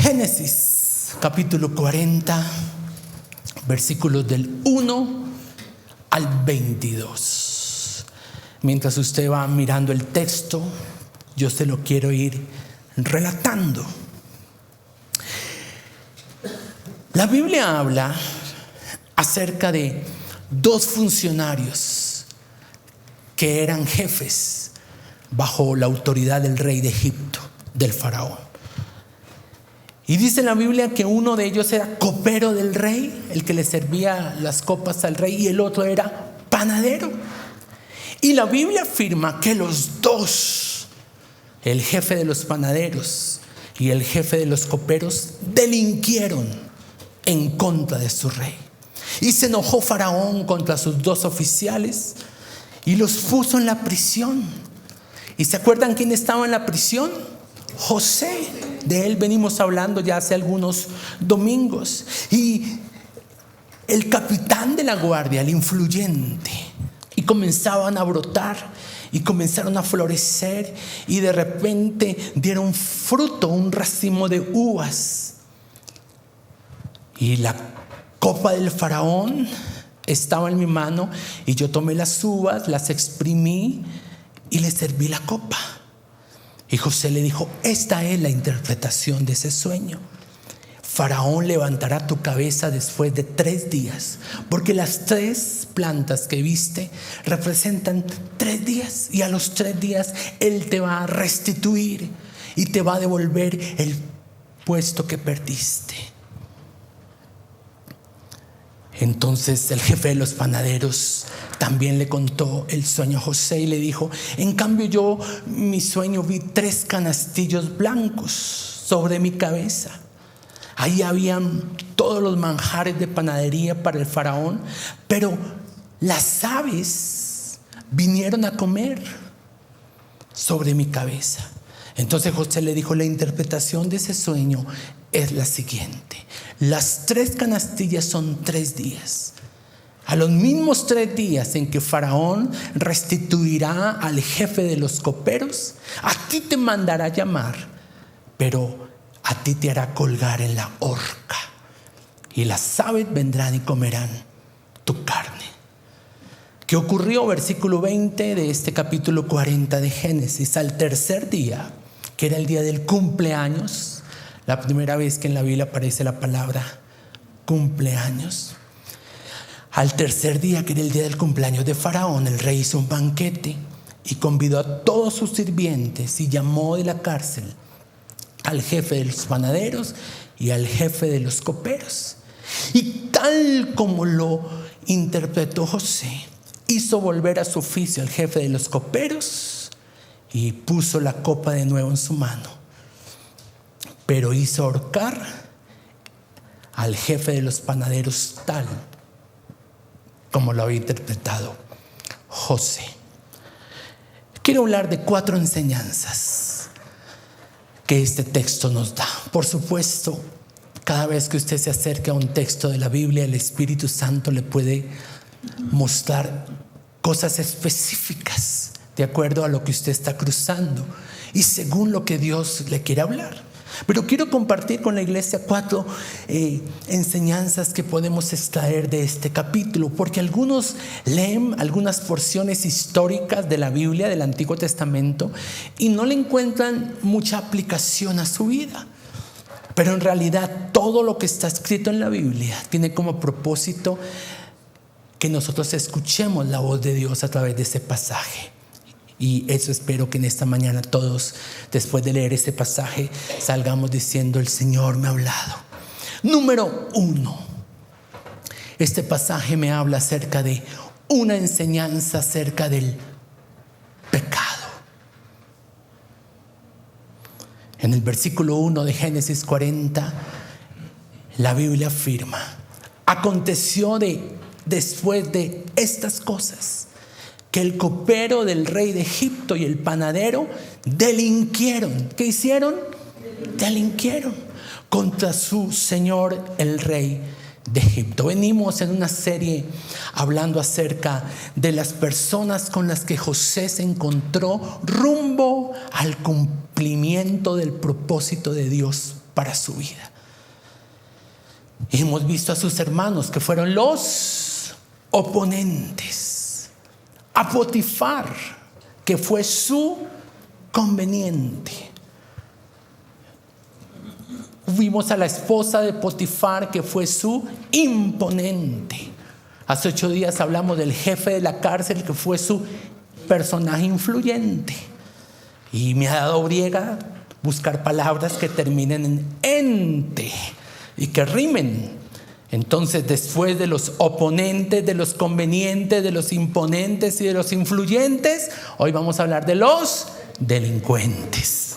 Génesis capítulo 40, versículos del 1 al 22. Mientras usted va mirando el texto, yo se lo quiero ir relatando. La Biblia habla acerca de dos funcionarios que eran jefes bajo la autoridad del rey de Egipto, del faraón. Y dice la Biblia que uno de ellos era copero del rey, el que le servía las copas al rey, y el otro era panadero. Y la Biblia afirma que los dos, el jefe de los panaderos y el jefe de los coperos, delinquieron en contra de su rey. Y se enojó Faraón contra sus dos oficiales y los puso en la prisión. ¿Y se acuerdan quién estaba en la prisión? José. De él venimos hablando ya hace algunos domingos. Y el capitán de la guardia, el influyente, y comenzaban a brotar y comenzaron a florecer, y de repente dieron fruto, un racimo de uvas. Y la copa del faraón estaba en mi mano, y yo tomé las uvas, las exprimí y le serví la copa. Y José le dijo: esta es la interpretación de ese sueño. Faraón levantará tu cabeza después de 3 días, porque las 3 plantas que viste representan 3 días, y a los 3 días él te va a restituir y te va a devolver el puesto que perdiste. Entonces el jefe de los panaderos también le contó el sueño a José y le dijo: en cambio yo, mi sueño, vi 3 canastillos blancos sobre mi cabeza. Ahí habían todos los manjares de panadería para el faraón, pero las aves vinieron a comer sobre mi cabeza. Entonces José le dijo: la interpretación de ese sueño es la siguiente: las 3 canastillas son 3 días. A los mismos 3 días en que Faraón restituirá al jefe de los coperos, a ti te mandará llamar, pero a ti te hará colgar en la horca, y las aves vendrán y comerán tu carne. ¿Qué ocurrió? Versículo 20 de este capítulo 40 de Génesis. Al tercer día, que era el día del cumpleaños, la primera vez que en la Biblia aparece la palabra cumpleaños. Al tercer día, que era el día del cumpleaños de Faraón, el rey hizo un banquete y convidó a todos sus sirvientes, y llamó de la cárcel al jefe de los panaderos y al jefe de los coperos. Y tal como lo interpretó José, hizo volver a su oficio al jefe de los coperos y puso la copa de nuevo en su mano. Pero hizo ahorcar al jefe de los panaderos tal como lo había interpretado José. Quiero hablar de 4 enseñanzas que este texto nos da. Por supuesto, cada vez que usted se acerca a un texto de la Biblia, el Espíritu Santo le puede mostrar cosas específicas de acuerdo a lo que usted está cruzando y según lo que Dios le quiere hablar. Pero quiero compartir con la iglesia 4 enseñanzas que podemos extraer de este capítulo, porque algunos leen algunas porciones históricas de la Biblia, del Antiguo Testamento, y no le encuentran mucha aplicación a su vida. Pero en realidad todo lo que está escrito en la Biblia tiene como propósito que nosotros escuchemos la voz de Dios a través de ese pasaje. Y eso espero que en esta mañana todos, después de leer ese pasaje, salgamos diciendo: el Señor me ha hablado. Número 1. Este pasaje me habla acerca de una enseñanza acerca del pecado. En el versículo 1 de Génesis 40, la Biblia afirma: aconteció después de estas cosas, que el copero del rey de Egipto y el panadero delinquieron. ¿Qué hicieron? Delinquieron contra su señor, el rey de Egipto. Venimos en una serie hablando acerca de las personas con las que José se encontró rumbo al cumplimiento del propósito de Dios para su vida. Y hemos visto a sus hermanos que fueron los oponentes. A Potifar, que fue su conveniente. Vimos a la esposa de Potifar, que fue su imponente. Hace 8 días hablamos del jefe de la cárcel, que fue su personaje influyente. Y me ha dado briega buscar palabras que terminen en ente y que rimen. Entonces, después de los oponentes, de los convenientes, de los imponentes y de los influyentes, hoy vamos a hablar de los delincuentes.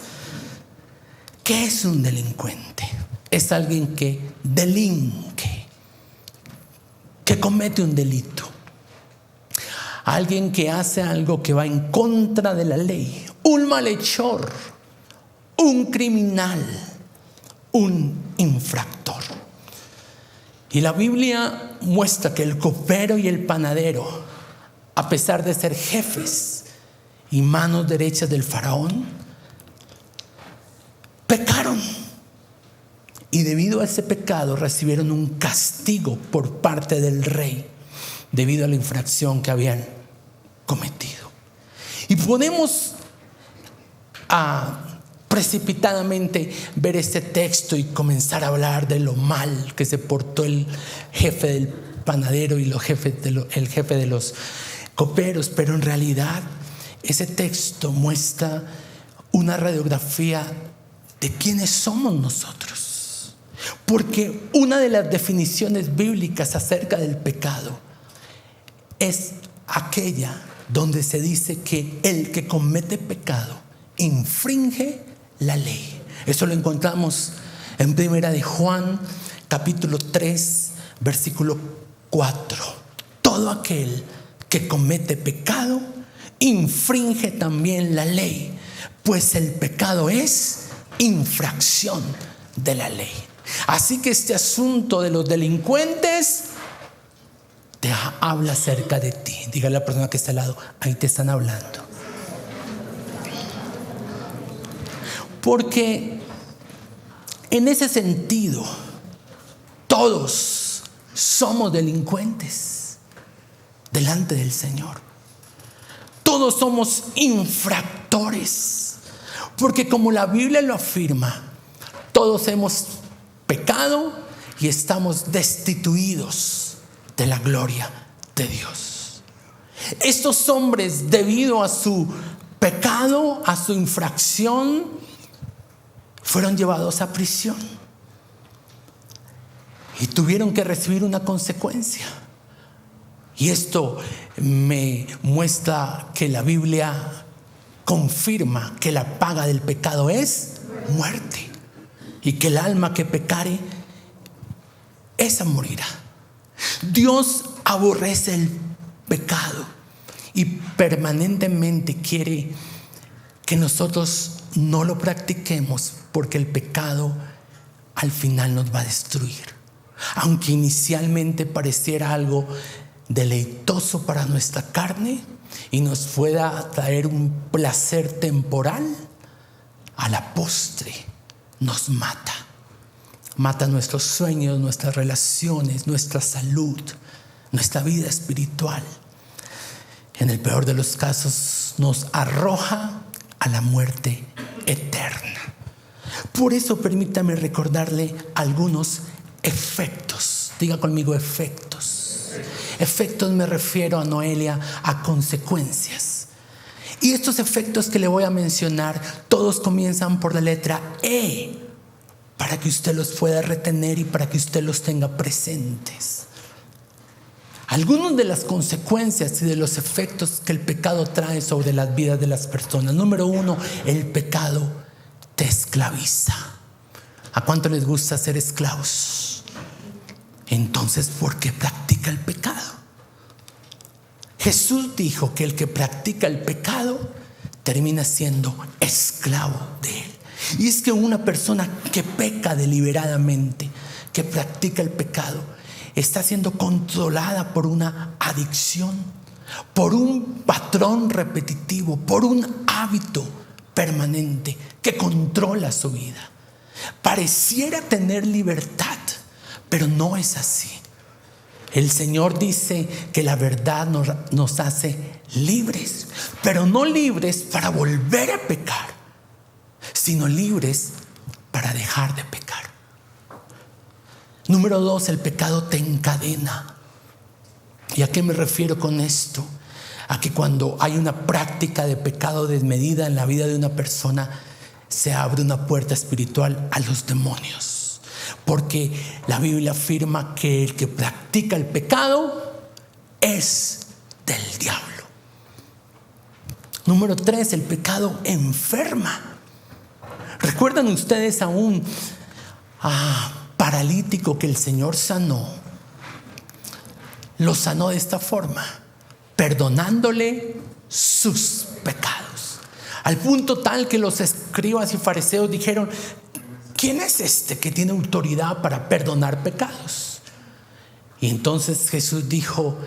¿Qué es un delincuente? Es alguien que delinque, que comete un delito. Alguien que hace algo que va en contra de la ley. Un malhechor, un criminal, un infractor. Y la Biblia muestra que el copero y el panadero, a pesar de ser jefes y manos derechas del faraón, pecaron. Y debido a ese pecado recibieron un castigo por parte del rey, debido a la infracción que habían cometido. Y podemos precipitadamente ver este texto y comenzar a hablar de lo mal que se portó el jefe del panadero y el jefe de los coperos, pero en realidad ese texto muestra una radiografía de quiénes somos nosotros, porque una de las definiciones bíblicas acerca del pecado es aquella donde se dice que el que comete pecado infringe la ley. Eso lo encontramos en Primera de Juan, capítulo 3, versículo 4. Todo aquel que comete pecado infringe también la ley, pues el pecado es infracción de la ley. Así que este asunto de los delincuentes te habla acerca de ti. Dígale a la persona que está al lado, ahí te están hablando. Porque en ese sentido, todos somos delincuentes delante del Señor. Todos somos infractores. Porque como la Biblia lo afirma, todos hemos pecado y estamos destituidos de la gloria de Dios. Estos hombres, debido a su pecado, a su infracción, fueron llevados a prisión y tuvieron que recibir una consecuencia. Y esto me muestra que la Biblia confirma que la paga del pecado es muerte, y que el alma que pecare, esa morirá. Dios aborrece el pecado y permanentemente quiere que nosotros no lo practiquemos, porque el pecado al final nos va a destruir. Aunque inicialmente pareciera algo deleitoso para nuestra carne y nos pueda traer un placer temporal, a la postre nos mata. Mata nuestros sueños, nuestras relaciones, nuestra salud, nuestra vida espiritual. En el peor de los casos nos arroja a la muerte eterna. Por eso permítame recordarle algunos efectos. Diga conmigo efectos. Efectos me refiero a Noelia, a consecuencias. Y estos efectos que le voy a mencionar, todos comienzan por la letra E, para que usted los pueda retener y para que usted los tenga presentes. Algunas de las consecuencias y de los efectos que el pecado trae sobre las vidas de las personas. Número 1, el pecado te esclaviza. ¿A cuánto les gusta ser esclavos? Entonces, ¿por qué practica el pecado? Jesús dijo que el que practica el pecado termina siendo esclavo de él. Y es que una persona que peca deliberadamente, que practica el pecado, está siendo controlada por una adicción, por un patrón repetitivo, por un hábito permanente que controla su vida. Pareciera tener libertad, pero no es así. El Señor dice que la verdad nos hace libres, pero no libres para volver a pecar, sino libres para dejar de pecar. Número 2, el pecado te encadena. ¿Y a qué me refiero con esto? A que cuando hay una práctica de pecado desmedida en la vida de una persona, se abre una puerta espiritual a los demonios. Porque la Biblia afirma que el que practica el pecado es del diablo. Número 3, el pecado enferma. ¿Recuerdan ustedes a un paralítico que el Señor sanó? Lo sanó de esta forma, perdonándole sus pecados. Al punto tal que los escribas y fariseos dijeron: ¿quién es este que tiene autoridad para perdonar pecados? Y entonces Jesús dijo: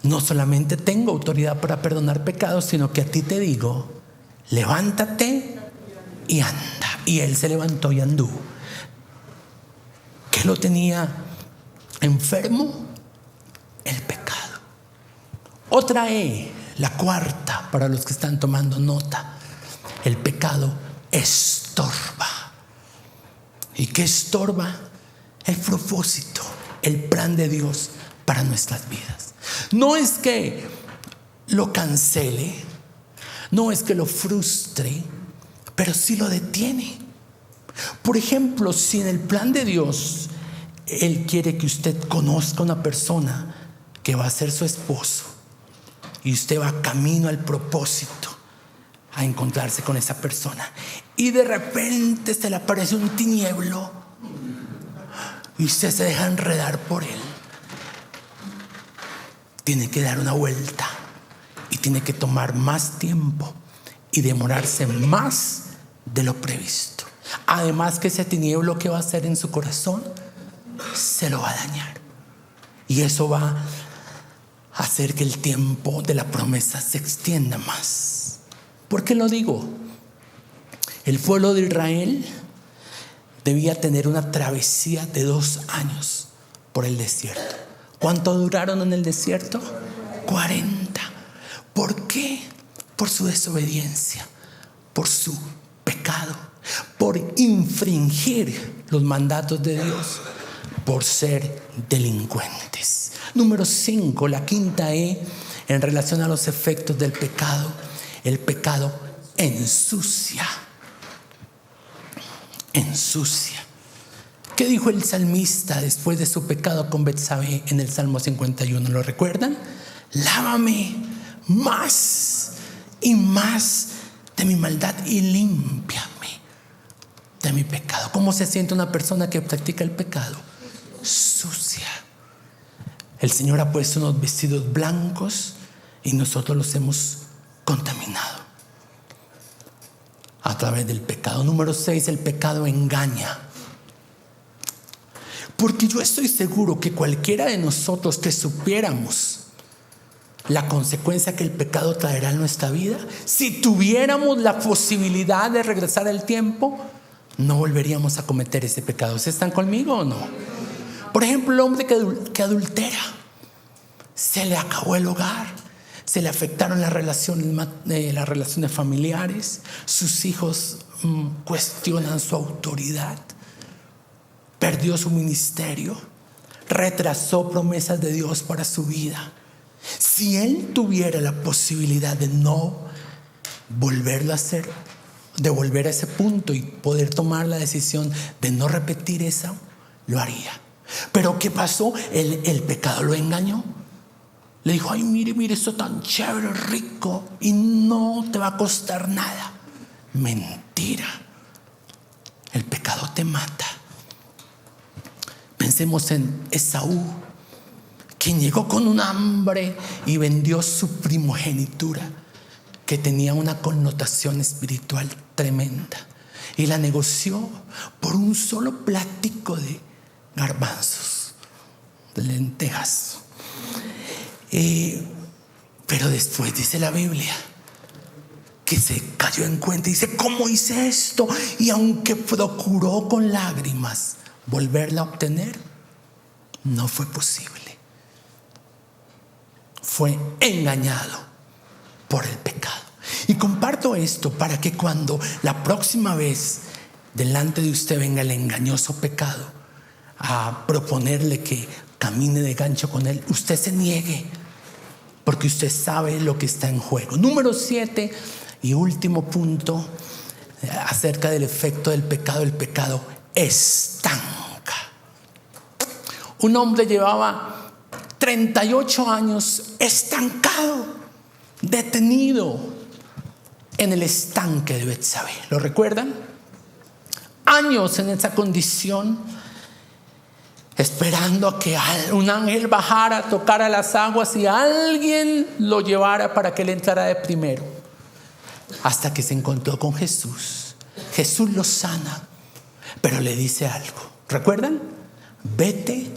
no solamente tengo autoridad para perdonar pecados, sino que a ti te digo, levántate y anda. Y él se levantó y anduvo. ¿Qué lo tenía enfermo? El pecado. Otra E, la cuarta, para los que están tomando nota: el pecado estorba. ¿Y qué estorba? El propósito, el plan de Dios para nuestras vidas. No es que lo cancele, no es que lo frustre, pero sí lo detiene. Por ejemplo, si en el plan de Dios Él quiere que usted conozca a una persona que va a ser su esposo, y usted va camino al propósito, a encontrarse con esa persona, y de repente se le aparece un tinieblo y usted se deja enredar por él, tiene que dar una vuelta y tiene que tomar más tiempo y demorarse más de lo previsto. Además que ese tinieblo que va a hacer en su corazón se lo va a dañar, y eso va a hacer que el tiempo de la promesa se extienda más. ¿Por qué lo digo? El pueblo de Israel debía tener una travesía de 2 años por el desierto. ¿Cuánto duraron en el desierto? 40. ¿Por qué? Por su desobediencia, por su pecado, por infringir los mandatos de Dios, por ser delincuentes. Número 5, la quinta E, en relación a los efectos del pecado: el pecado ensucia. Ensucia. ¿Qué dijo el salmista después de su pecado con Betsabé en el Salmo 51? ¿Lo recuerdan? Lávame más y más de mi maldad y límpiame de mi pecado. ¿Cómo se siente una persona que practica el pecado? Sucia. El Señor ha puesto unos vestidos blancos y nosotros los hemos contaminado a través del pecado. Número 6, el pecado engaña. Porque yo estoy seguro que cualquiera de nosotros que supiéramos la consecuencia que el pecado traerá en nuestra vida, si tuviéramos la posibilidad de regresar el tiempo, no volveríamos a cometer ese pecado. ¿Ustedes están conmigo o no? Por ejemplo, el hombre que adultera, se le acabó el hogar, se le afectaron las relaciones familiares, sus hijos cuestionan su autoridad, perdió su ministerio, retrasó promesas de Dios para su vida. Si él tuviera la posibilidad de no volverlo a hacer, de volver a ese punto y poder tomar la decisión de no repetir eso, lo haría. Pero ¿qué pasó? El pecado lo engañó. Le dijo: ay, mire esto tan chévere, rico, y no te va a costar nada. Mentira. El pecado te mata. Pensemos en Esaú, quien llegó con un hambre y vendió su primogenitura, que tenía una connotación espiritual tremenda, y la negoció por un solo plático de garbanzos, de lentejas. Pero después dice la Biblia que se cayó en cuenta y dice: ¿cómo hice esto? Y aunque procuró con lágrimas volverla a obtener, no fue posible. Fue engañado por el pecado. Y comparto esto para que cuando la próxima vez delante de usted venga el engañoso pecado a proponerle que camine de gancho con él, usted se niegue, porque usted sabe lo que está en juego. Número 7 y último punto acerca del efecto del pecado. El pecado estanca. Un hombre llevaba 38 años estancado, detenido en el estanque de Betsabé. ¿Lo recuerdan? Años en esa condición, esperando a que un ángel bajara, tocara las aguas y alguien lo llevara para que él entrara de primero. Hasta que se encontró con Jesús. Jesús lo sana, pero le dice algo. ¿Recuerdan? Vete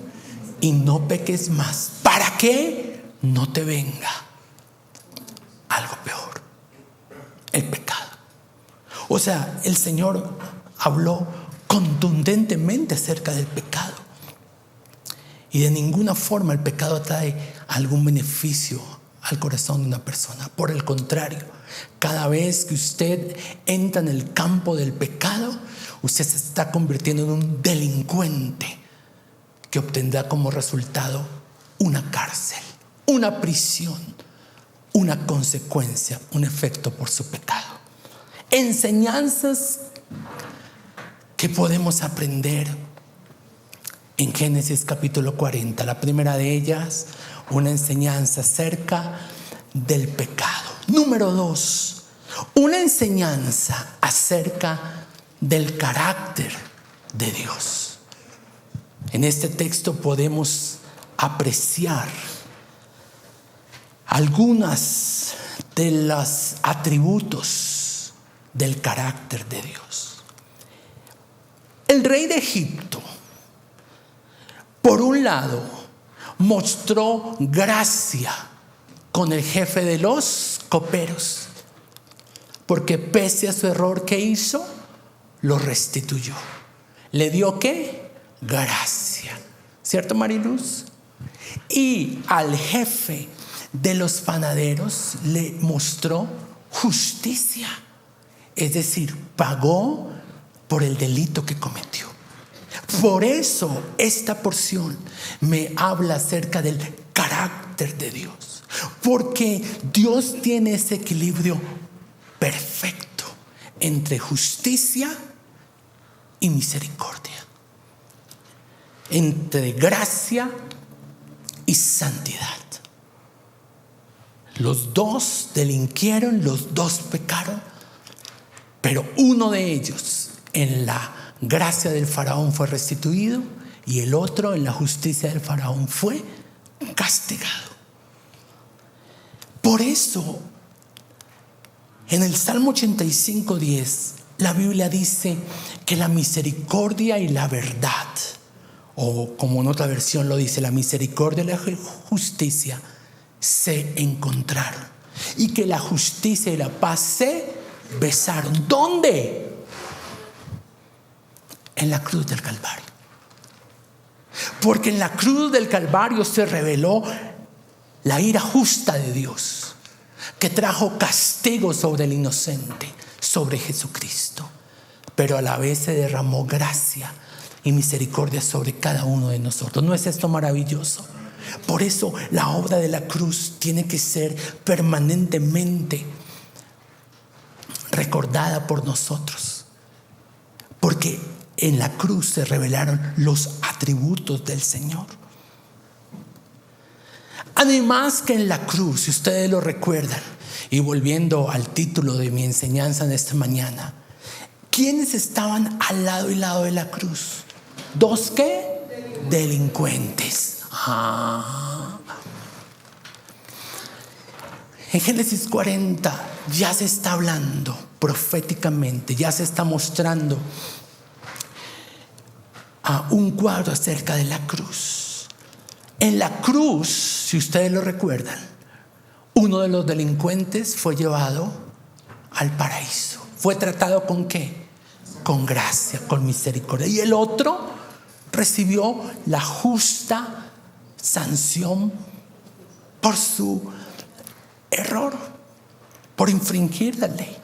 y no peques más, para que no te venga algo peor, el pecado. O sea, el Señor habló contundentemente acerca del pecado. Y de ninguna forma el pecado trae algún beneficio al corazón de una persona. Por el contrario, cada vez que usted entra en el campo del pecado, usted se está convirtiendo en un delincuente que obtendrá como resultado una cárcel, una prisión, una consecuencia, un efecto por su pecado. Enseñanzas que podemos aprender en Génesis capítulo 40. La primera de ellas, una enseñanza acerca del pecado. Número 2, una enseñanza acerca del carácter de Dios. En este texto podemos apreciar algunas de los atributos del carácter de Dios. El rey de Egipto, por un lado, mostró gracia con el jefe de los coperos, porque pese a su error, ¿qué hizo? Lo restituyó. ¿Le dio qué? Gracia. ¿Cierto, Mariluz? Y al jefe de los panaderos le mostró justicia, es decir, pagó por el delito que cometió. Por eso esta porción me habla acerca del carácter de Dios, porque Dios tiene ese equilibrio perfecto entre justicia y misericordia, entre gracia y santidad. Los dos delinquieron, los dos pecaron, pero uno de ellos en la gracia del faraón fue restituido y el otro en la justicia del faraón fue castigado. Por eso en el Salmo 85:10 la Biblia dice que la misericordia y la verdad, o como en otra versión lo dice, la misericordia y la justicia se encontraron, y que la justicia y la paz se besaron. ¿Dónde? En la cruz del Calvario. Porque en la cruz del Calvario se reveló la ira justa de Dios, que trajo castigo sobre el inocente, sobre Jesucristo, pero a la vez se derramó gracia y misericordia sobre cada uno de nosotros. ¿No es esto maravilloso? Por eso la obra de la cruz tiene que ser permanentemente recordada por nosotros, porque en la cruz se revelaron los atributos del Señor. Además que en la cruz, si ustedes lo recuerdan, y volviendo al título de mi enseñanza en esta mañana, ¿quiénes estaban al lado y lado de la cruz? ¿Dos qué? Delincuentes. En Génesis 40 ya se está hablando proféticamente, ya se está mostrando un cuadro acerca de la cruz. En la cruz, si ustedes lo recuerdan, uno de los delincuentes fue llevado al paraíso. ¿Fue tratado con qué? Con gracia, con misericordia. Y el otro recibió la justa sanción por su error, por infringir la ley.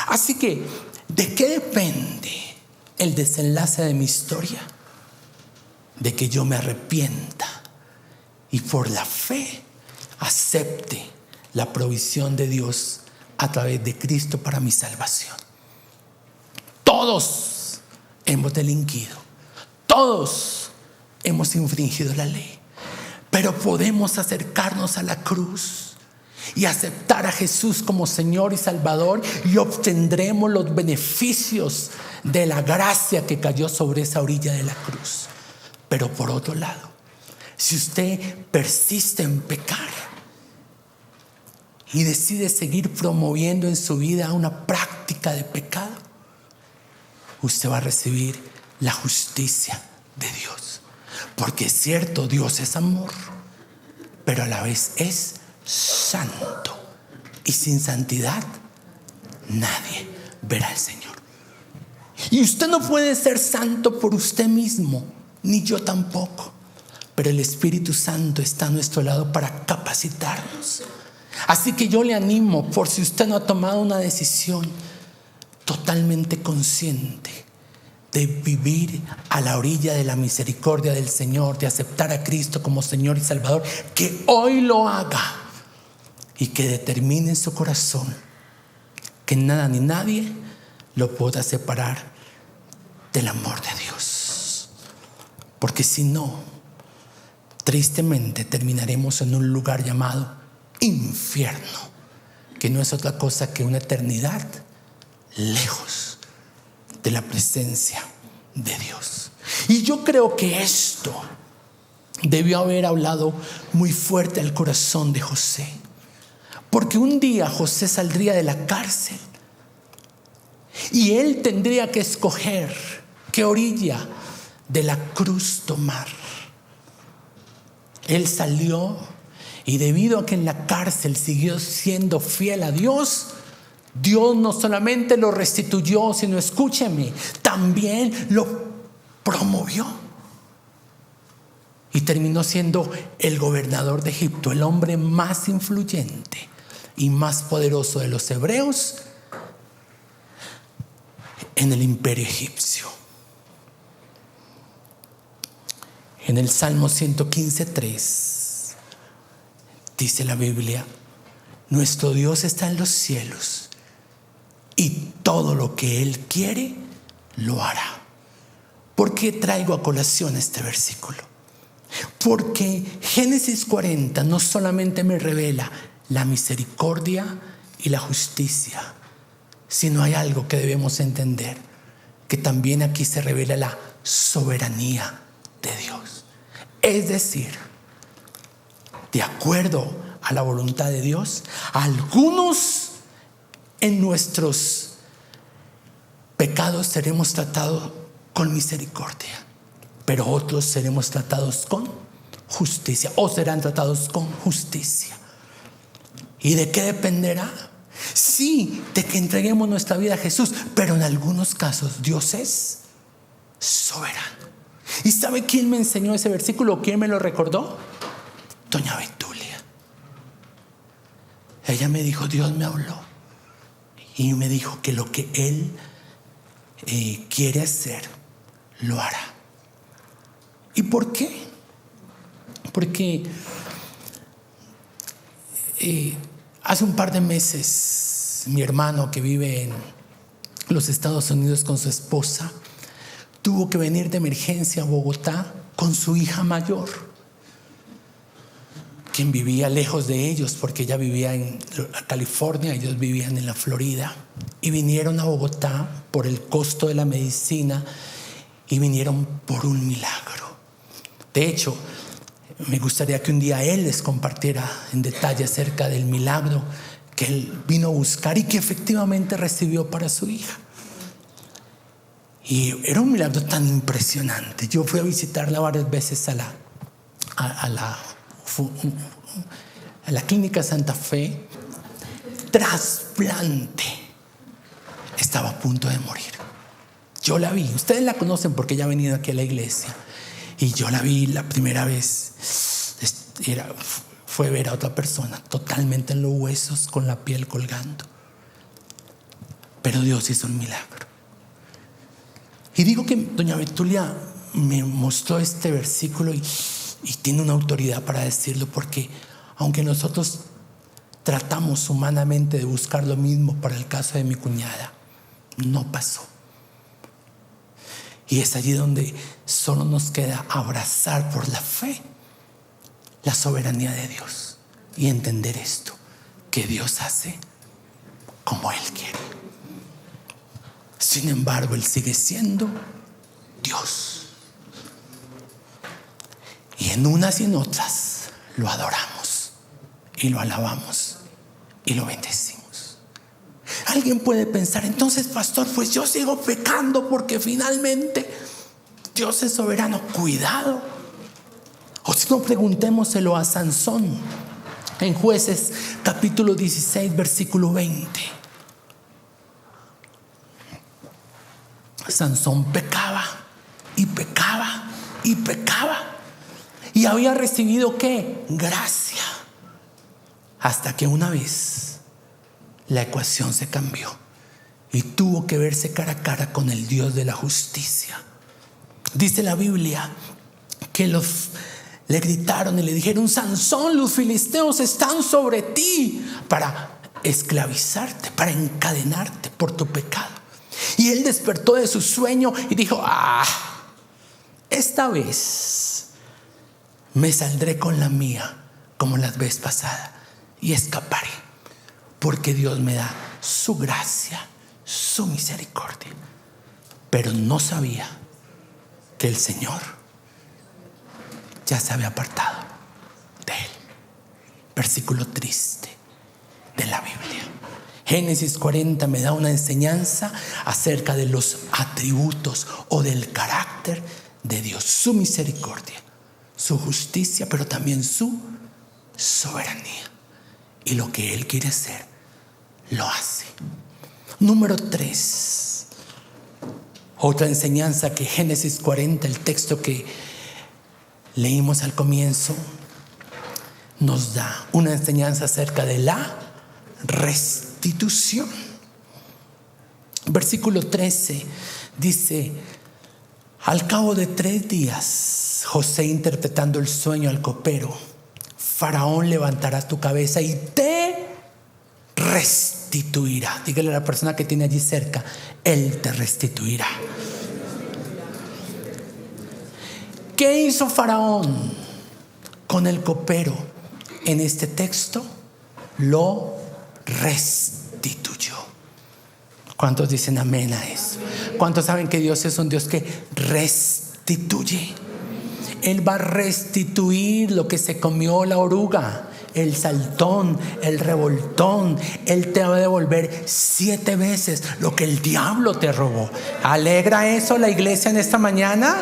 Así que, ¿de qué depende el desenlace de mi historia? De que yo me arrepienta y por la fe acepte la provisión de Dios a través de Cristo para mi salvación. Todos hemos delinquido, todos hemos infringido la ley, pero podemos acercarnos a la cruz y aceptar a Jesús como Señor y Salvador, y obtendremos los beneficios de la gracia que cayó sobre esa orilla de la cruz. Pero por otro lado, si usted persiste en pecar y decide seguir promoviendo en su vida una práctica de pecado, usted va a recibir la justicia de Dios. Porque es cierto, Dios es amor, pero a la vez es santo, y sin santidad nadie verá al Señor. Y usted no puede ser santo por usted mismo, ni yo tampoco, pero el Espíritu Santo está a nuestro lado para capacitarnos. Así que yo le animo, por si usted no ha tomado una decisión totalmente consciente de vivir a la orilla de la misericordia del Señor, de aceptar a Cristo como Señor y Salvador, que hoy lo haga y que determine en su corazón que nada ni nadie lo pueda separar del amor de Dios. Porque si no, tristemente terminaremos en un lugar llamado infierno, que no es otra cosa que una eternidad lejos de la presencia de Dios. Y yo creo que esto debió haber hablado muy fuerte al corazón de José, porque un día José saldría de la cárcel y él tendría que escoger qué orilla de la cruz tomar. Él salió, y debido a que en la cárcel siguió siendo fiel a Dios, Dios no solamente lo restituyó, sino, escúcheme, también lo promovió. Y terminó siendo el gobernador de Egipto, el hombre más influyente y más poderoso de los hebreos en el imperio egipcio. En el Salmo 115:3 dice la Biblia: nuestro Dios está en los cielos y todo lo que Él quiere lo hará. ¿Por qué traigo a colación este versículo? Porque Génesis 40 no solamente me revela la misericordia y la justicia, sino hay algo que debemos entender, que también aquí se revela la soberanía de Dios. Es decir, de acuerdo a la voluntad de Dios, algunos en nuestros pecados seremos tratados con misericordia, pero otros seremos tratados con justicia, o serán tratados con justicia. ¿Y de qué dependerá? Sí, de que entreguemos nuestra vida a Jesús, pero en algunos casos Dios es soberano. ¿Y sabe quién me enseñó ese versículo? ¿Quién me lo recordó? Doña Betulia. Ella me dijo, Dios me habló y me dijo que lo que Él quiere hacer, lo hará. ¿Y por qué? Porque hace un par de meses mi hermano, que vive en los Estados Unidos con su esposa, tuvo que venir de emergencia a Bogotá con su hija mayor, quien vivía lejos de ellos, porque ella vivía en California, ellos vivían en la Florida, y vinieron a Bogotá por el costo de la medicina y vinieron por un milagro. De hecho, me gustaría que un día él les compartiera en detalle acerca del milagro que él vino a buscar y que efectivamente recibió para su hija. Y era un milagro tan impresionante. Yo fui a visitarla varias veces a la clínica Santa Fe. Trasplante estaba a punto de morir. Yo la vi, ustedes la conocen porque ella ha venido aquí a la iglesia. Y yo la vi la primera vez. Fue ver a otra persona totalmente en los huesos, con la piel colgando. Pero Dios hizo un milagro. Y digo que doña Betulia me mostró este versículo y tiene una autoridad para decirlo, porque aunque nosotros tratamos humanamente de buscar lo mismo para el caso de mi cuñada, no pasó. Y es allí donde solo nos queda abrazar por la fe la soberanía de Dios y entender esto, que Dios hace como Él quiere. Sin embargo, Él sigue siendo Dios. Y en unas y en otras lo adoramos y lo alabamos y lo bendecimos. Alguien puede pensar, entonces, pastor, pues yo sigo pecando porque finalmente Dios es soberano. Cuidado. O si no, preguntémoselo a Sansón en Jueces capítulo 16 versículo 20. Sansón pecaba y pecaba y pecaba, y había recibido ¿qué? Gracia. Hasta que una vez la ecuación se cambió y tuvo que verse cara a cara con el Dios de la justicia. Dice la Biblia que le gritaron y le dijeron: Sansón, los filisteos están sobre ti para esclavizarte, para encadenarte por tu pecado. Y él despertó de su sueño y dijo: esta vez me saldré con la mía como la vez pasada y escaparé, porque Dios me da su gracia, su misericordia. Pero no sabía que el Señor ya se había apartado de él. Versículo triste de la Biblia. Génesis 40 me da una enseñanza acerca de los atributos o del carácter de Dios, su misericordia, su justicia, pero también su soberanía. Y lo que Él quiere hacer, lo hace. Número 3. Otra enseñanza que Génesis 40, el texto que leímos al comienzo, nos da una enseñanza acerca de la restitución. Versículo 13 dice: al cabo de 3 días, José interpretando el sueño al copero, Faraón levantará tu cabeza y te restituirá. Dígale a la persona que tiene allí cerca: Él te restituirá. ¿Qué hizo Faraón con el copero en este texto? Lo restituyó. ¿Cuántos dicen amén a eso? ¿Cuántos saben que Dios es un Dios que restituye? Él va a restituir lo que se comió la oruga, el saltón, el revoltón. Él te va a devolver 7 veces lo que el diablo te robó. ¿Alegra eso la iglesia en esta mañana?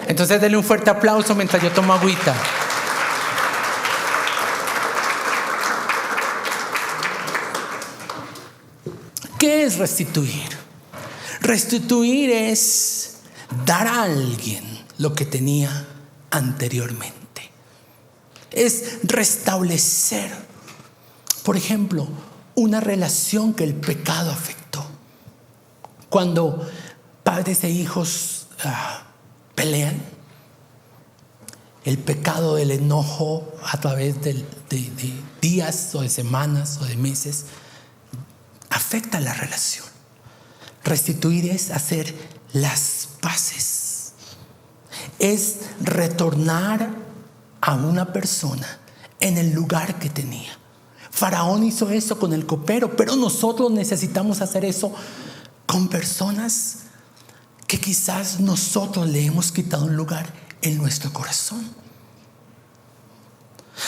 Entonces denle un fuerte aplauso mientras yo tomo agüita. ¿Qué es restituir? Restituir es dar a alguien lo que tenía anteriormente. Es restablecer, por ejemplo, una relación que el pecado afectó. Cuando padres e hijos pelean, el pecado del enojo a través de días o de semanas o de meses afecta la relación. Restituir es hacer las paces, es retornar a una persona en el lugar que tenía. Faraón hizo eso con el copero, pero nosotros necesitamos hacer eso con personas que quizás nosotros le hemos quitado un lugar en nuestro corazón.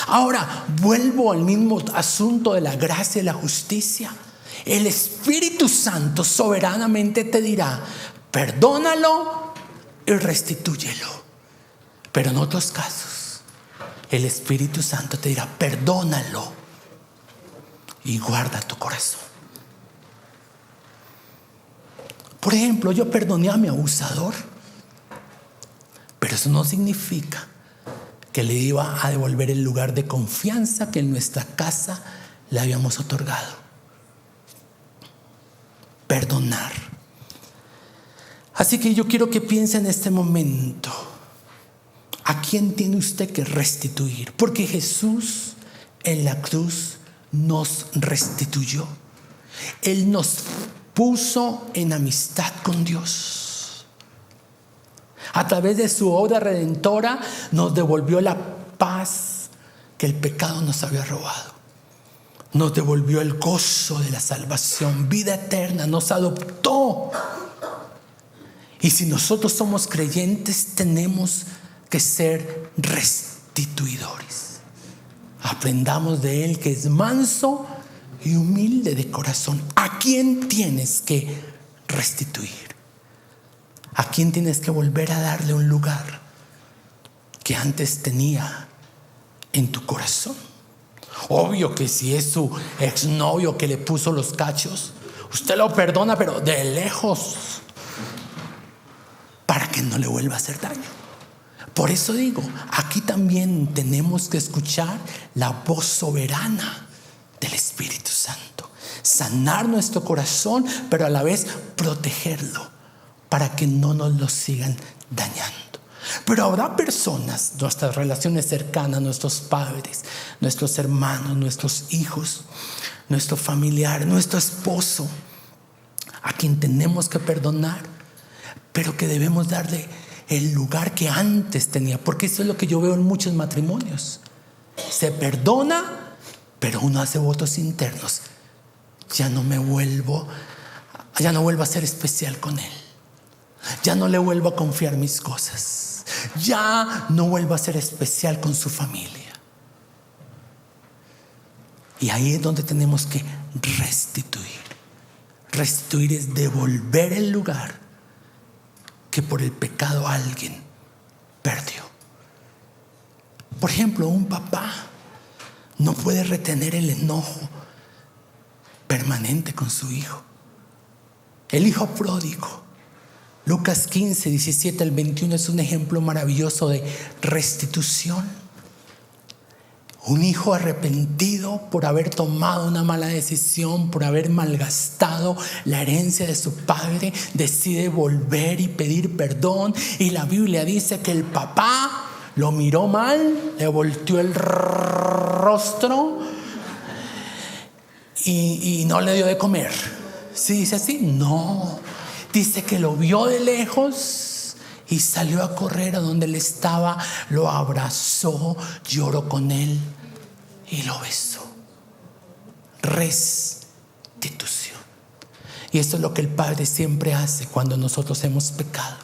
Ahora vuelvo al mismo asunto de la gracia y la justicia. El Espíritu Santo soberanamente te dirá: perdónalo y restitúyelo. Pero en otros casos, el Espíritu Santo te dirá: perdónalo y guarda tu corazón. Por ejemplo, yo perdoné a mi abusador, pero eso no significa que le iba a devolver el lugar de confianza que en nuestra casa le habíamos otorgado. Perdonar. Así que yo quiero que piense en este momento, ¿a quién tiene usted que restituir? Porque Jesús en la cruz nos restituyó. Él nos puso en amistad con Dios. A través de su obra redentora nos devolvió la paz que el pecado nos había robado. Nos devolvió el gozo de la salvación, vida eterna, nos adoptó. Y si nosotros somos creyentes, tenemos que ser restituidores. Aprendamos de Él, que es manso y humilde de corazón. ¿A quién tienes que restituir? ¿A quién tienes que volver a darle un lugar que antes tenía en tu corazón? Obvio que si es su exnovio que le puso los cachos, usted lo perdona, pero de lejos, para que no le vuelva a hacer daño. Por eso digo, aquí también tenemos que escuchar la voz soberana del Espíritu Santo. Sanar nuestro corazón, pero a la vez protegerlo para que no nos lo sigan dañando. Pero habrá personas, nuestras relaciones cercanas, nuestros padres, nuestros hermanos, nuestros hijos, nuestro familiar, nuestro esposo, a quien tenemos que perdonar, pero que debemos darle el lugar que antes tenía, porque eso es lo que yo veo en muchos matrimonios. Se perdona, pero uno hace votos internos. Ya no vuelvo a ser especial con él. Ya no le vuelvo a confiar mis cosas. Ya no vuelvo a ser especial con su familia. Y ahí es donde tenemos que restituir. Restituir es devolver el lugar que por el pecado alguien perdió. Por ejemplo, un papá no puede retener el enojo permanente con su hijo. El hijo pródigo, Lucas 15, 17 al 21, es un ejemplo maravilloso de restitución. Un hijo arrepentido por haber tomado una mala decisión, por haber malgastado la herencia de su padre, decide volver y pedir perdón. Y la Biblia dice que el papá lo miró mal, le volteó el rostro y no le dio de comer. ¿Sí dice así? No. Dice que lo vio de lejos y salió a correr a donde él estaba, lo abrazó, lloró con él y lo besó. Restitución. Y esto es lo que el Padre siempre hace cuando nosotros hemos pecado.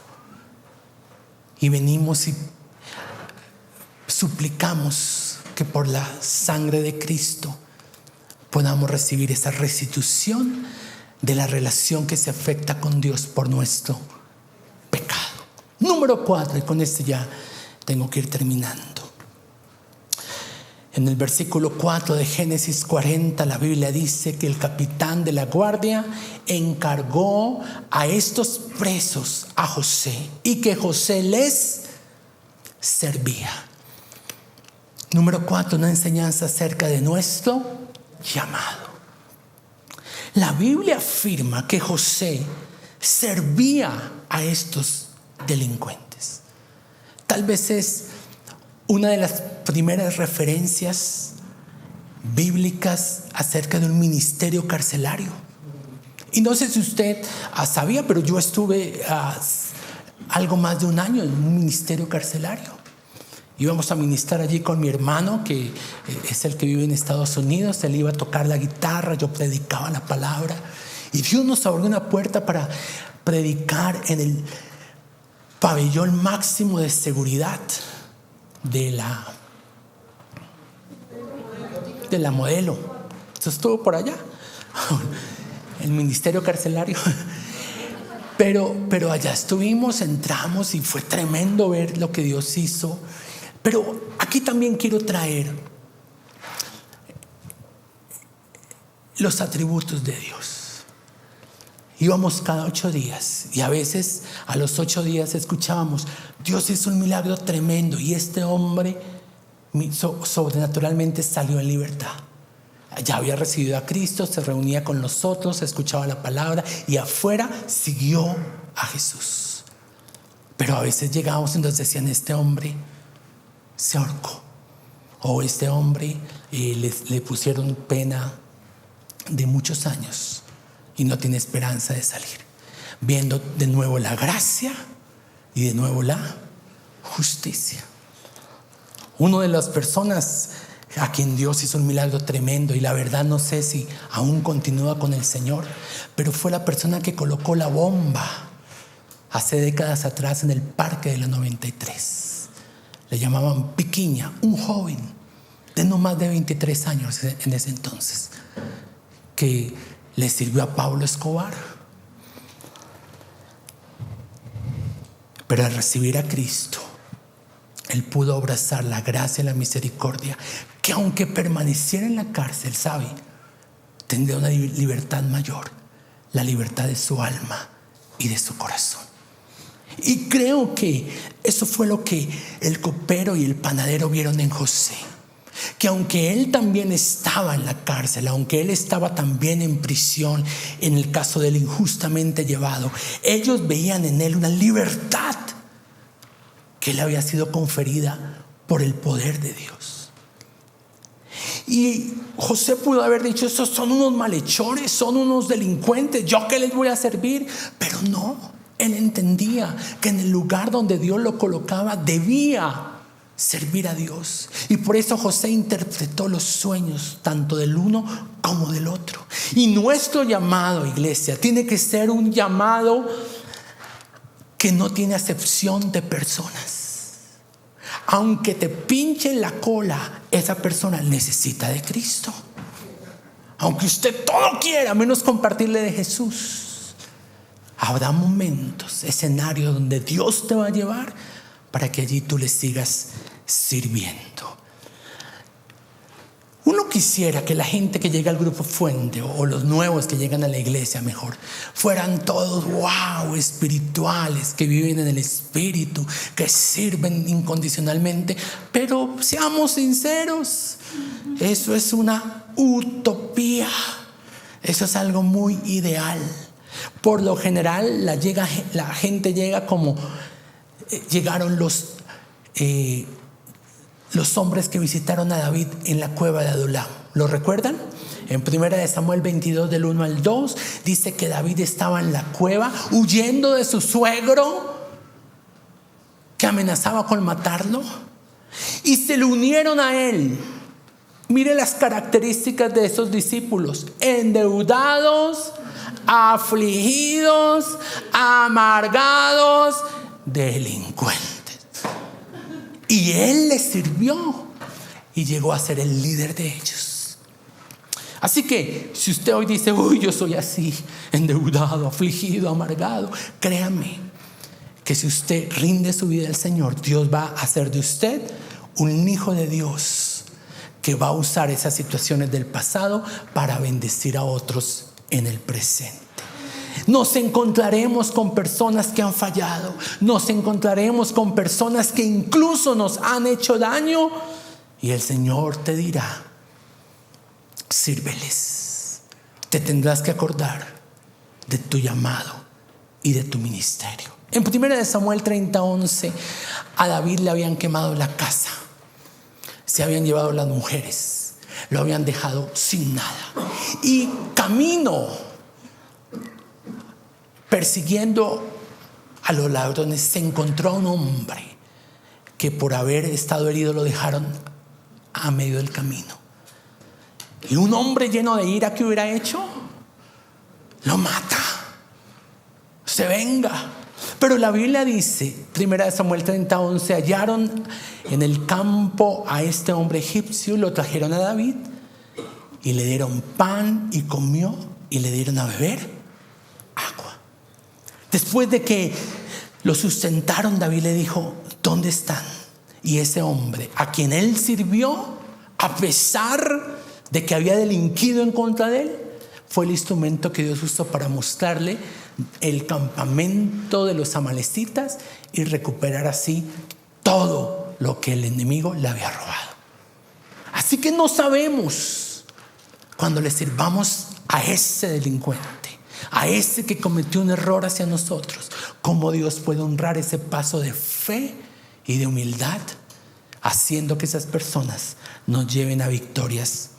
Y venimos y suplicamos que por la sangre de Cristo podamos recibir esa restitución de la relación que se afecta con Dios por nuestro pecado. Número 4, y con este ya tengo que ir terminando. En el versículo 4 de Génesis 40, la Biblia dice que el capitán de la guardia encargó a estos presos a José y que José les servía. Número 4, una enseñanza acerca de nuestro llamado. La Biblia afirma que José servía a estos delincuentes. Tal vez es una de las primeras referencias bíblicas acerca de un ministerio carcelario. Y no sé si usted sabía, pero yo estuve algo más de un año en un ministerio carcelario. Íbamos a ministrar allí con mi hermano, que es el que vive en Estados Unidos. Él iba a tocar la guitarra, yo predicaba la palabra. Y Dios nos abrió una puerta para predicar en el pabellón máximo de seguridad de la Modelo. Eso estuvo por allá, el ministerio carcelario. Pero allá estuvimos, entramos y fue tremendo ver lo que Dios hizo. Pero aquí también quiero traer los atributos de Dios. Íbamos cada 8 días y a veces a los 8 días escuchábamos: Dios hizo un milagro tremendo, y este hombre sobrenaturalmente salió en libertad. Ya había recibido a Cristo, se reunía con nosotros, escuchaba la palabra y afuera siguió a Jesús. Pero a veces llegábamos y nos decían: este hombre se ahorcó, o este hombre le pusieron pena de muchos años y no tiene esperanza de salir. Viendo de nuevo la gracia y de nuevo la justicia. Una de las personas a quien Dios hizo un milagro tremendo, y la verdad no sé si aún continúa con el Señor, pero fue la persona que colocó la bomba hace décadas atrás en el Parque de la 93. Le llamaban Piquiña, un joven de no más de 23 años en ese entonces, que le sirvió a Pablo Escobar. Pero al recibir a Cristo, él pudo abrazar la gracia y la misericordia, que aunque permaneciera en la cárcel, sabe, tendría una libertad mayor, la libertad de su alma y de su corazón. Y creo que eso fue lo que el copero y el panadero vieron en José, que aunque él también estaba en la cárcel, aunque él estaba también en prisión en el caso del injustamente llevado, ellos veían en él una libertad que le había sido conferida por el poder de Dios. Y José pudo haber dicho: esos son unos malhechores, son unos delincuentes, ¿yo qué les voy a servir? Pero no, él entendía que en el lugar donde Dios lo colocaba debía servir a Dios. Y por eso José interpretó los sueños tanto del uno como del otro. Y nuestro llamado, iglesia, tiene que ser un llamado que no tiene acepción de personas. Aunque te pinche la cola, esa persona necesita de Cristo. Aunque usted todo quiera menos compartirle de Jesús, habrá momentos, escenarios donde Dios te va a llevar para que allí tú le sigas sirviendo. Uno quisiera que la gente que llega al grupo Fuente, o los nuevos que llegan a la iglesia mejor, fueran todos espirituales, que viven en el espíritu, que sirven incondicionalmente. Pero seamos sinceros, eso es una utopía, eso es algo muy ideal. Por lo general la gente llega como llegaron los hombres que visitaron a David en la cueva de Adulam. ¿Lo recuerdan? En 1 Samuel 22 del 1 al 2 dice que David estaba en la cueva huyendo de su suegro que amenazaba con matarlo, y se le unieron a él. Mire las características de esos discípulos: endeudados, afligidos, amargados, delincuentes. Y él les sirvió y llegó a ser el líder de ellos. Así que si usted hoy dice: yo soy así, endeudado, afligido, amargado, créame que si usted rinde su vida al Señor, Dios va a hacer de usted un hijo de Dios que va a usar esas situaciones del pasado para bendecir a otros en el presente. Nos encontraremos con personas que han fallado, nos encontraremos con personas que incluso nos han hecho daño, y el Señor te dirá: sírveles. Te tendrás que acordar de tu llamado y de tu ministerio. En 1 Samuel 30:11, a David le habían quemado la casa, se habían llevado las mujeres, lo habían dejado sin nada, y camino persiguiendo a los ladrones se encontró a un hombre que por haber estado herido lo dejaron a medio del camino. Y un hombre lleno de ira, ¿qué hubiera hecho? Lo mata, se venga. Pero la Biblia dice, 1 Samuel 30:11, hallaron en el campo a este hombre egipcio, lo trajeron a David y le dieron pan y comió, y le dieron a beber agua. Después de que lo sustentaron, David le dijo: ¿dónde están? Y ese hombre a quien él sirvió, a pesar de que había delinquido en contra de él, fue el instrumento que Dios usó para mostrarle el campamento de los amalecitas y recuperar así todo lo que el enemigo le había robado. Así que no sabemos cuando le sirvamos a ese delincuente, a ese que cometió un error hacia nosotros, cómo Dios puede honrar ese paso de fe y de humildad, haciendo que esas personas nos lleven a victorias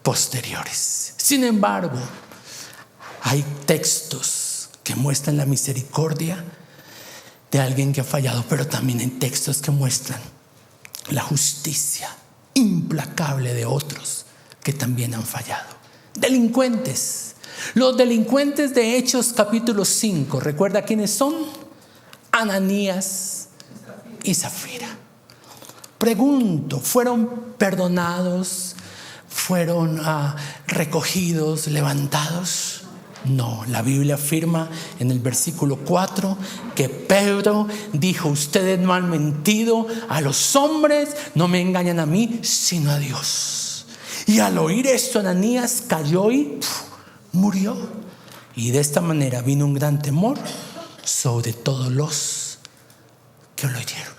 posteriores. Sin embargo, hay textos que muestran la misericordia de alguien que ha fallado, pero también hay textos que muestran la justicia implacable de otros que también han fallado. Delincuentes. Los delincuentes de Hechos capítulo 5, ¿recuerda quiénes son? Ananías y Zafira. Pregunto, ¿fueron perdonados? ¿Fueron recogidos, levantados? No, la Biblia afirma en el versículo 4 que Pedro dijo: ustedes no han mentido a los hombres, no me engañan a mí, sino a Dios. Y al oír esto, Ananías cayó y murió. Y de esta manera vino un gran temor sobre todos los que lo oyeron.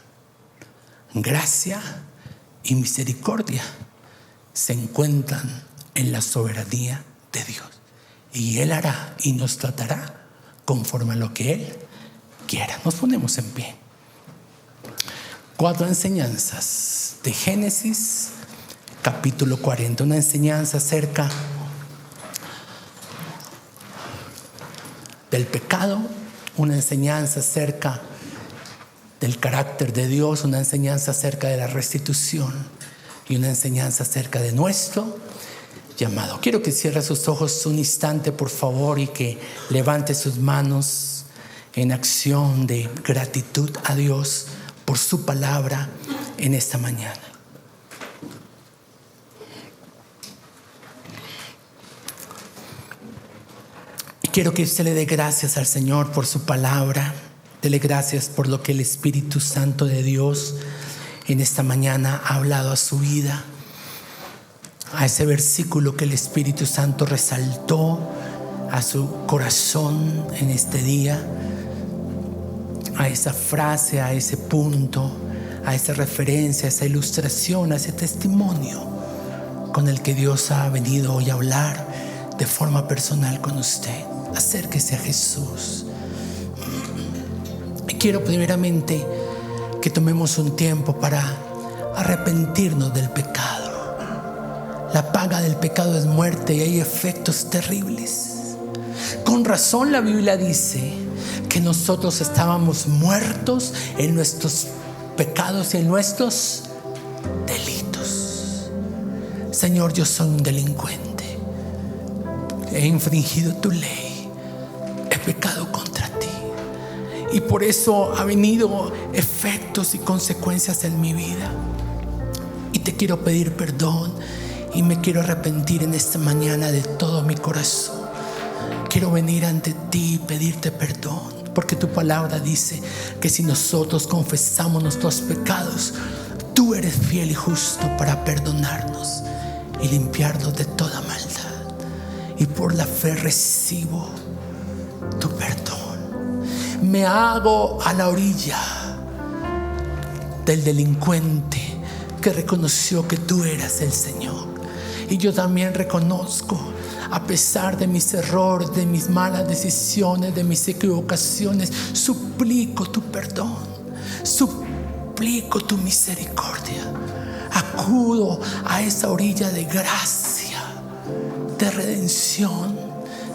Gracia y misericordia se encuentran en la soberanía de Dios, y Él hará y nos tratará conforme a lo que Él quiera. Nos ponemos en pie. 4 enseñanzas de Génesis capítulo 40. Una enseñanza acerca del pecado, una enseñanza acerca del carácter de Dios, una enseñanza acerca de la restitución y una enseñanza acerca de nuestro llamado. Quiero que cierre sus ojos un instante, por favor, y que levante sus manos en acción de gratitud a Dios por su palabra en esta mañana. Y quiero que usted le dé gracias al Señor por su palabra. Dele gracias por lo que el Espíritu Santo de Dios en esta mañana ha hablado a su vida. A ese versículo que el Espíritu Santo resaltó a su corazón en este día, a esa frase, a ese punto, a esa referencia, a esa ilustración, a ese testimonio con el que Dios ha venido hoy a hablar de forma personal con usted. Acérquese a Jesús. Y quiero primeramente que tomemos un tiempo para arrepentirnos del pecado. La paga del pecado es muerte y hay efectos terribles. Con razón la Biblia dice que nosotros estábamos muertos en nuestros pecados y en nuestros delitos. Señor, yo soy un delincuente. He infringido tu ley. He pecado contra ti. Y por eso ha venido efectos y consecuencias en mi vida. Y te quiero pedir perdón. Y me quiero arrepentir en esta mañana de todo mi corazón. Quiero venir ante ti y pedirte perdón, porque tu palabra dice que si nosotros confesamos nuestros pecados, tú eres fiel y justo para perdonarnos y limpiarnos de toda maldad. Y por la fe recibo tu perdón. Me hago a la orilla del delincuente que reconoció que tú eras el Señor. Y yo también reconozco, a pesar de mis errores, de mis malas decisiones, de mis equivocaciones, suplico tu perdón, suplico tu misericordia. Acudo a esa orilla de gracia, de redención,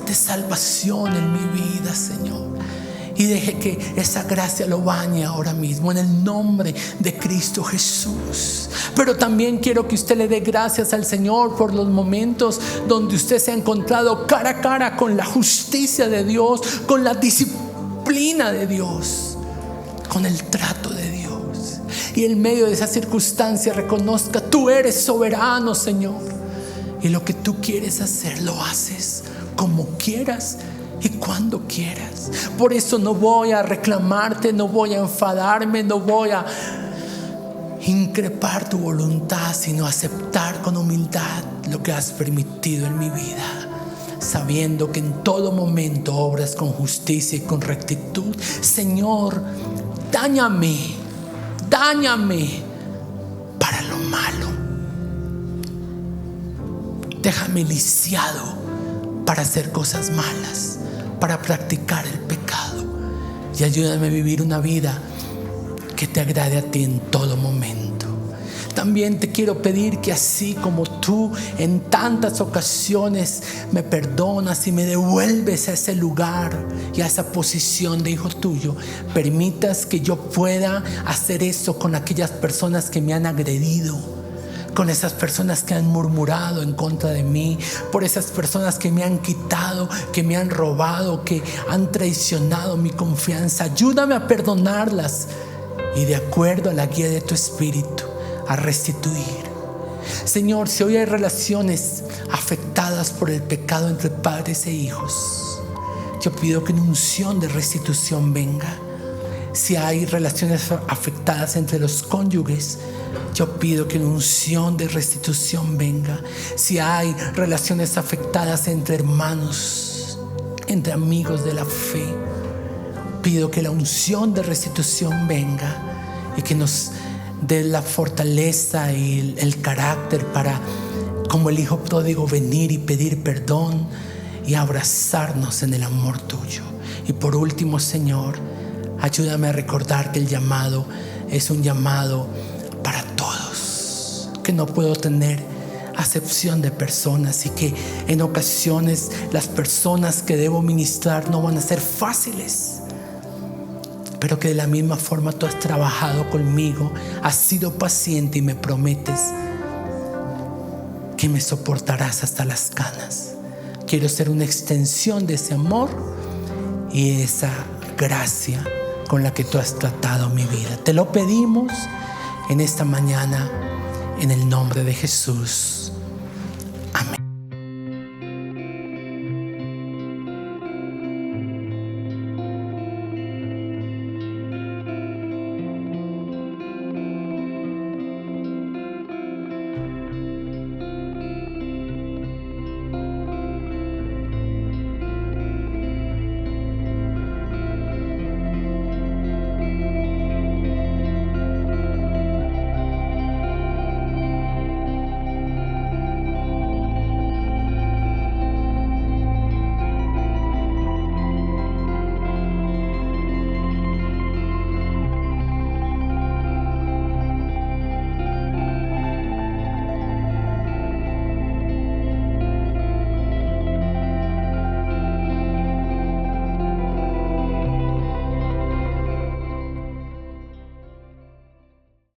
de salvación en mi vida, Señor. Y deje que esa gracia lo bañe ahora mismo en el nombre de Cristo Jesús. Pero también quiero que usted le dé gracias al Señor por los momentos donde usted se ha encontrado cara a cara con la justicia de Dios, con la disciplina de Dios, con el trato de Dios. Y en medio de esa circunstancia reconozca: tú eres soberano, Señor. Y lo que tú quieres hacer, lo haces como quieras y cuando quieras. Por eso no voy a reclamarte, no voy a enfadarme, no voy a increpar tu voluntad, sino aceptar con humildad lo que has permitido en mi vida. sabiendo que en todo momento obras con justicia y con rectitud. Señor, dáñame para lo malo. Déjame lisiado para hacer cosas malas, para practicar el pecado, y ayúdame a vivir una vida que te agrade a ti en todo momento. También te quiero pedir que así como tú en tantas ocasiones me perdonas y me devuelves a ese lugar y a esa posición de hijo tuyo, permitas que yo pueda hacer eso con aquellas personas que me han agredido, con esas personas que han murmurado en contra de mí, por esas personas que me han quitado, que me han robado, que han traicionado mi confianza. Ayúdame a perdonarlas y, de acuerdo a la guía de tu Espíritu, a restituir. Señor, si hoy hay relaciones afectadas por el pecado entre padres e hijos, yo pido que una unción de restitución venga. Si hay relaciones afectadas entre los cónyuges, yo pido que una unción de restitución venga. Si hay relaciones afectadas entre hermanos, entre amigos de la fe, pido que la unción de restitución venga y que nos dé la fortaleza y el carácter para, como el hijo pródigo, venir y pedir perdón y abrazarnos en el amor tuyo. Y por último, Señor, ayúdame a recordar que el llamado es un llamado para todos, que no puedo tener acepción de personas y que en ocasiones las personas que debo ministrar no van a ser fáciles, pero que de la misma forma tú has trabajado conmigo, has sido paciente y me prometes que me soportarás hasta las canas. Quiero ser una extensión de ese amor y esa gracia con la que tú has tratado mi vida. Te lo pedimos en esta mañana, en el nombre de Jesús.